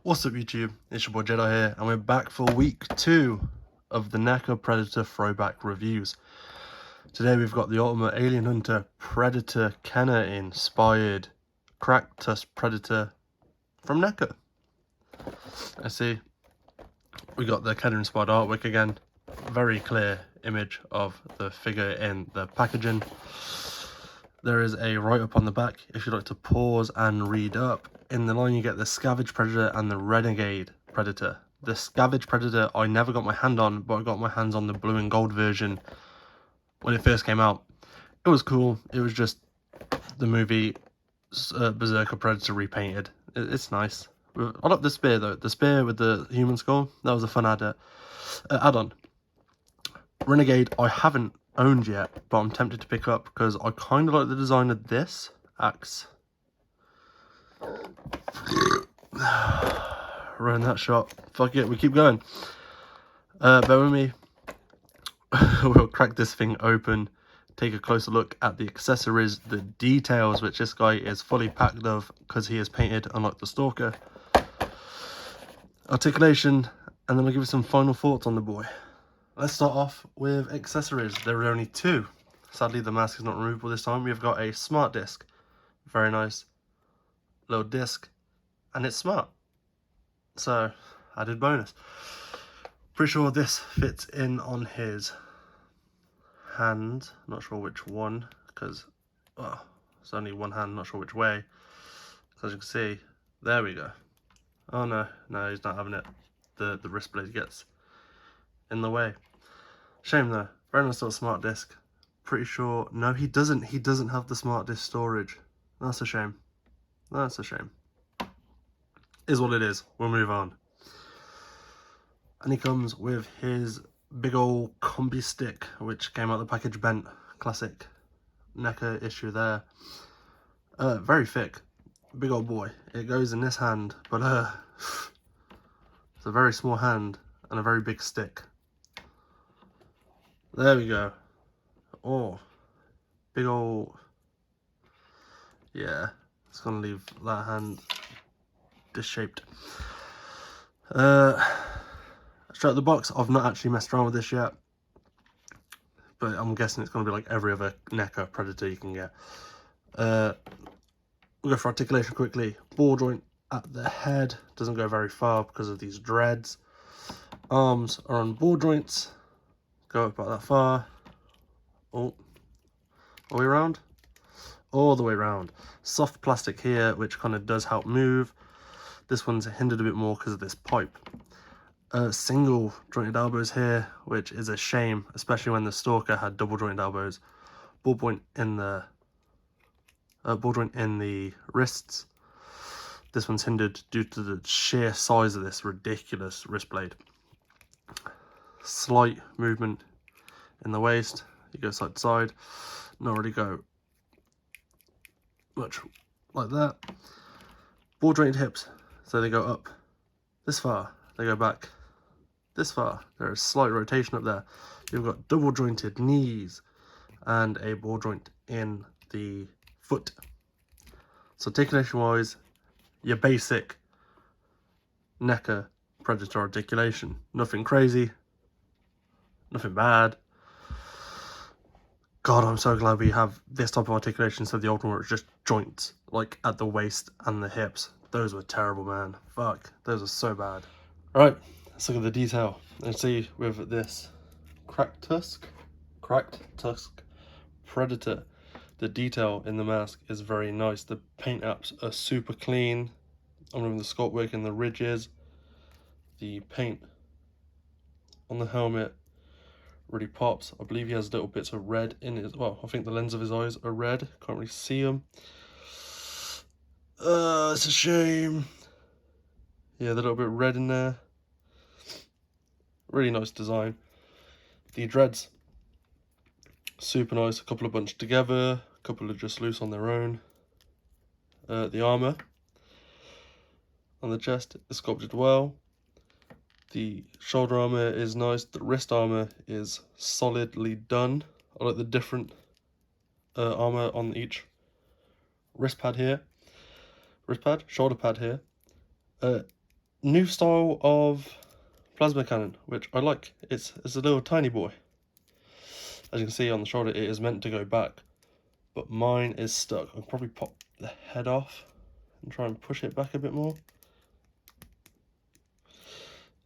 What's up YouTube, it's your boy Jedi here, and we're back for week 2 of the NECA Predator throwback reviews. Today we've got the Ultimate Alien Hunter Predator Kenner inspired cracked tusk Predator from NECA. I see we got the Kenner inspired artwork again, very clear image of the figure in the packaging. There is a write-up on the back if you'd like to pause and read up. In the line you get the Scavenge Predator and the Renegade Predator. The Scavenge Predator I never got my hand on, but I got my hands on the blue and gold version when it first came out. It was cool. It was just the movie Berserker Predator repainted. It's nice. I like the spear though. The spear with the human skull, that was a fun add-on. Renegade I haven't owned yet, but I'm tempted to pick up because I kind of like the design of this axe. Ruin that shot. Fuck it, we keep going. Bear with me. We'll crack this thing open, take a closer look at the accessories, the details, which this guy is fully packed of because he is painted unlike the Stalker. Articulation, and then I'll give you some final thoughts on the boy. Let's start off with accessories. There are only 2. Sadly, the mask is not removable this time. We've got a smart disc. Very nice. Little disc. And it's smart. So, added bonus. Pretty sure this fits in on his hand. Not sure which one, because it's only one hand, not sure which way. As you can see, there we go. Oh no, he's not having it. The wrist blade gets in the way. Shame though. Very nice little smart disc. Pretty sure, no he doesn't have the smart disc storage. That's a shame. That's a shame. Is what it is. We'll move on. And he comes with his big old combi stick, which came out the package bent. Classic NECA issue there. Very thick. Big old boy. It goes in this hand, but it's a very small hand and a very big stick. There we go. Oh, big old, yeah, it's gonna leave that hand disshaped. Straight out the box, I've not actually messed around with this yet, but I'm guessing it's gonna be like every other NECA Predator you can get. We'll go for articulation quickly. Ball joint at the head, doesn't go very far because of these dreads. Arms are on ball joints, go up about that far. Oh, all the way around? All the way around. Soft plastic here, which kind of does help move. This one's hindered a bit more because of this pipe. Single jointed elbows here, which is a shame, especially when the Stalker had double jointed elbows. Ball joint in the wrists. This one's hindered due to the sheer size of this ridiculous wrist blade. Slight movement in the waist. You go side to side. Not really go much like that. Ball jointed hips, so they go up this far, they go back this far. There is slight rotation up there. You've got double jointed knees and a ball joint in the foot. So articulation wise, your basic NECA Predator articulation. Nothing crazy, nothing bad. God, I'm so glad we have this type of articulation instead of the old one where it's just joints, like at the waist and the hips. Those were terrible, man. Fuck, those are so bad. Alright, let's look at the detail. Let's see with this cracked tusk Predator. The detail in the mask is very nice. The paint apps are super clean. I'm loving the sculpt work in the ridges. The paint on the helmet really pops. I believe he has little bits of red in it as well. I think the lens of his eyes are red. Can't really see them. It's a shame. Yeah, the little bit of red in there. Really nice design. The dreads, super nice. A couple of bunched together. A couple are just loose on their own. The armor on the chest is sculpted well. The shoulder armor is nice. The wrist armor is solidly done. I like the different armor on each wrist pad here. Shoulder pad here. new style of plasma cannon, which I like. It's a little tiny boy. As you can see on the shoulder, it is meant to go back, but mine is stuck. I'll probably pop the head off and try and push it back a bit more.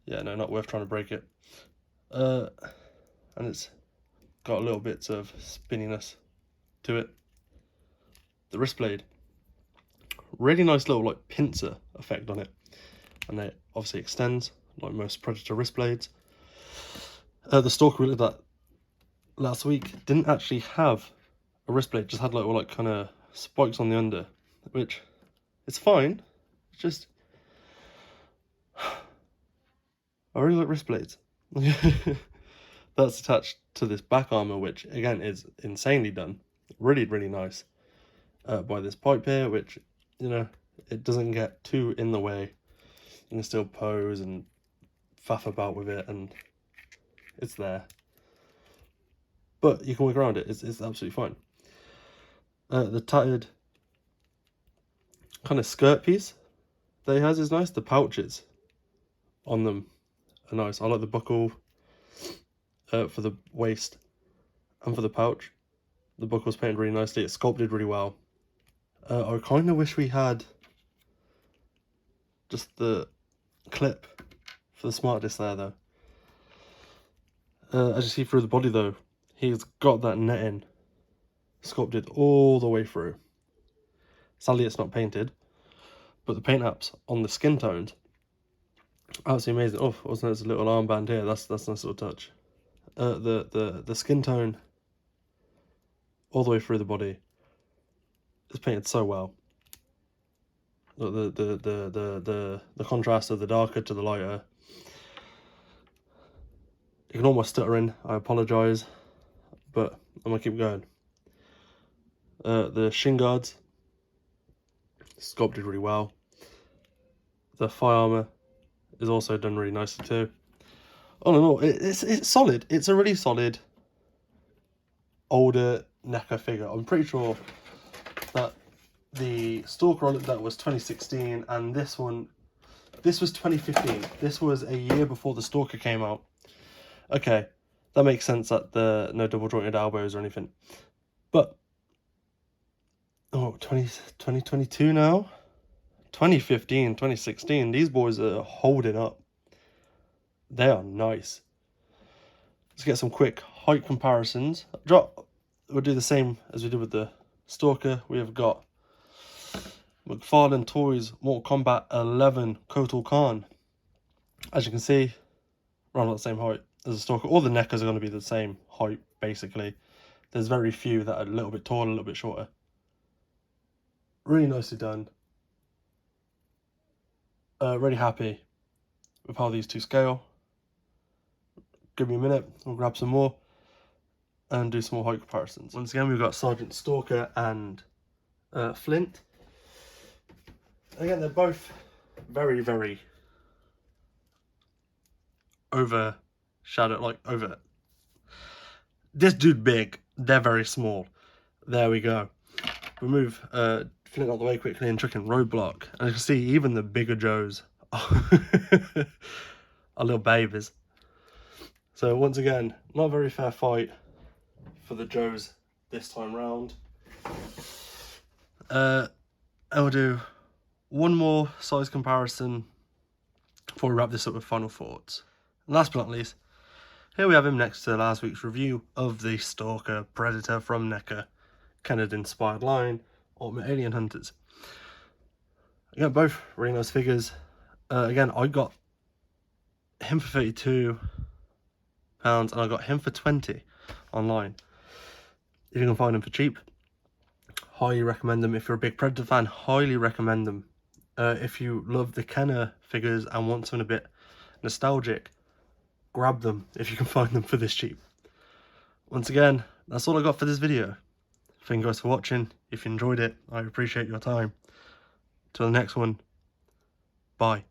Yeah, no, not worth trying to break it. And it's got little bits of spinniness to it. The wrist blade, really nice little like pincer effect on it, and it obviously extends like most Predator wrist blades. The Stalker we looked at last week didn't actually have a wrist blade, just had like kind of spikes on the under, which it's fine. It's just I really like wrist blades. That's attached to this back armor, which again is insanely done. Really nice. By this pipe here, which, you know, it doesn't get too in the way. You can still pose and faff about with it, and it's there. But you can work around it. It's absolutely fine. The tattered kind of skirt piece that he has is nice. The pouches on them are nice. I like the buckle for the waist and for the pouch. The buckle's painted really nicely. It's sculpted really well. I kind of wish we had just the clip for the smart disc there, though. As you see through the body, though, he's got that netting sculpted all the way through. Sadly, it's not painted, but the paint apps on the skin tones, absolutely amazing. Oh, also there's a little armband here. That's a nice little touch. The skin tone all the way through the body is painted so well. The contrast of the darker to the lighter. You can almost stutter in. I apologise, but I'm gonna keep going. The shin guards sculpted really well. The thigh armor is also done really nicely too. All in all, it's solid. It's a really solid older NECA figure. I'm pretty sure that the Stalker I looked at was 2016, and this was 2015. This was a year before the Stalker came out. Okay, that makes sense that the no double jointed elbows or anything. But, oh, 2022 now? 2015, 2016, these boys are holding up. They are nice. Let's get some quick height comparisons. We'll do the same as we did with the Stalker. We have got McFarlane Toys Mortal Kombat 11 Kotal Khan. As you can see, around the same height as the Stalker. All the NECAs are going to be the same height, basically. There's very few that are a little bit taller, a little bit shorter. Really nicely done. Really happy with how these two scale. Give me a minute, we'll grab some more and do some more height comparisons. Once again, we've got Sergeant Stalker and Flint. Again, they're both very overshadowed, like over. This dude big, they're very small. There we go. We move Flint out the way quickly and chuck in Roadblock. And you can see even the bigger Joes are little babies. So once again, not a very fair fight for the Joes this time round. I'll do one more size comparison before we wrap this up with final thoughts. And last but not least, here we have him next to last week's review of the Stalker Predator from NECA, Kennedy-inspired line, Ultimate Alien Hunters. Again, both really nice figures. Again, I got him for £32, and I got him for 20 online. If you can find them for cheap, highly recommend them. If you're a big Predator fan, highly recommend them. If you love the Kenner figures and want something a bit nostalgic, grab them if you can find them for this cheap. Once again, that's all I got for this video. Thank you guys for watching. If you enjoyed it, I appreciate your time. Till the next one, bye.